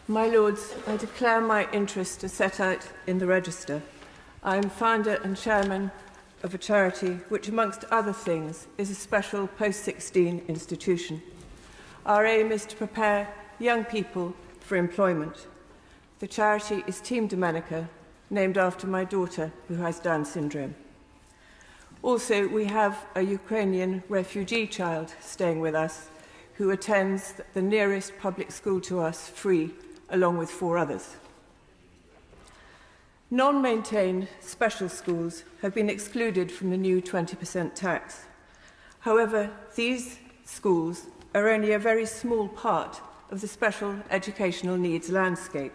My Lords, I declare my interest as set out in the Register. I am founder and chairman of a charity which, amongst other things, is a special post-16 institution. Our aim is to prepare young people for employment. The charity is Team Domenica, named after my daughter who has Down syndrome. Also, we have a Ukrainian refugee child staying with us who attends the nearest public school to us free, along with 4 others. Non-maintained special schools have been excluded from the new 20% tax. However, these schools are only a very small part of the special educational needs landscape.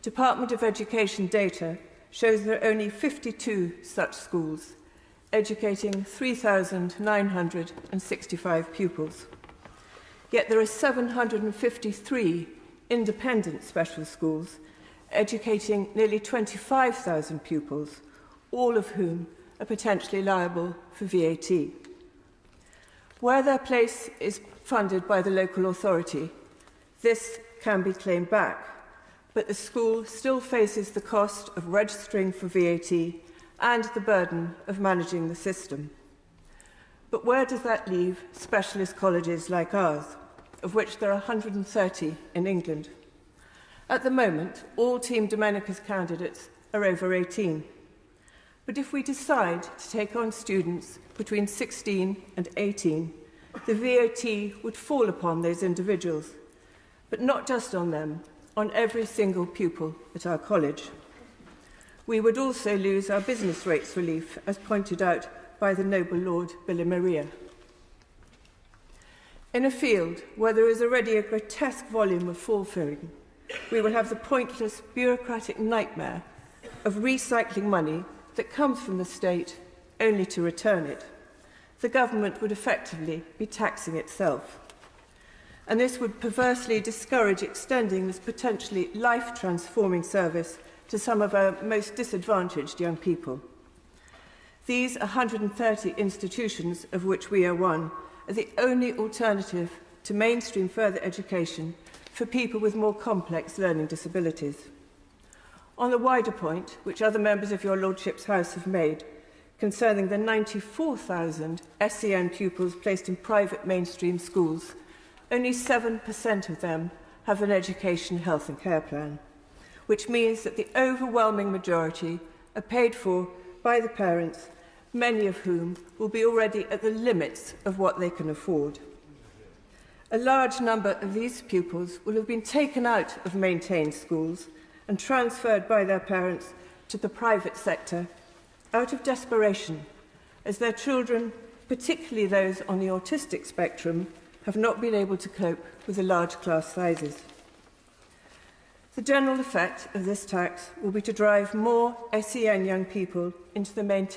Department of Education data shows there are only 52 such schools, educating 3,965 pupils. Yet there are 753 independent special schools, educating nearly 25,000 pupils, all of whom are potentially liable for VAT. Where their place is funded by the local authority, this can be claimed back, but the school still faces the cost of registering for VAT and the burden of managing the system. But where does that leave specialist colleges like ours, of which there are 130 in England? At the moment, all Team Domenica's candidates are over 18. But if we decide to take on students between 16 and 18, the VAT would fall upon those individuals, but not just on them, on every single pupil at our college. We would also lose our business rates relief, as pointed out by the noble Lord Maria. In a field where there is already a grotesque volume of forfeiting, we will have the pointless bureaucratic nightmare of recycling money that comes from the state only to return it. The government would effectively be taxing itself. And this would perversely discourage extending this potentially life-transforming service to some of our most disadvantaged young people. These 130 institutions, of which we are one, are the only alternative to mainstream further education for people with more complex learning disabilities. On the wider point, which other members of your Lordship's House have made, concerning the 94,000 SEN pupils placed in private mainstream schools, only 7% of them have an education, health and care plan, which means that the overwhelming majority are paid for by the parents, many of whom will be already at the limits of what they can afford. A large number of these pupils will have been taken out of maintained schools and transferred by their parents to the private sector out of desperation, as their children, particularly those on the autistic spectrum, have not been able to cope with the large class sizes. The general effect of this tax will be to drive more SEN young people into the maintained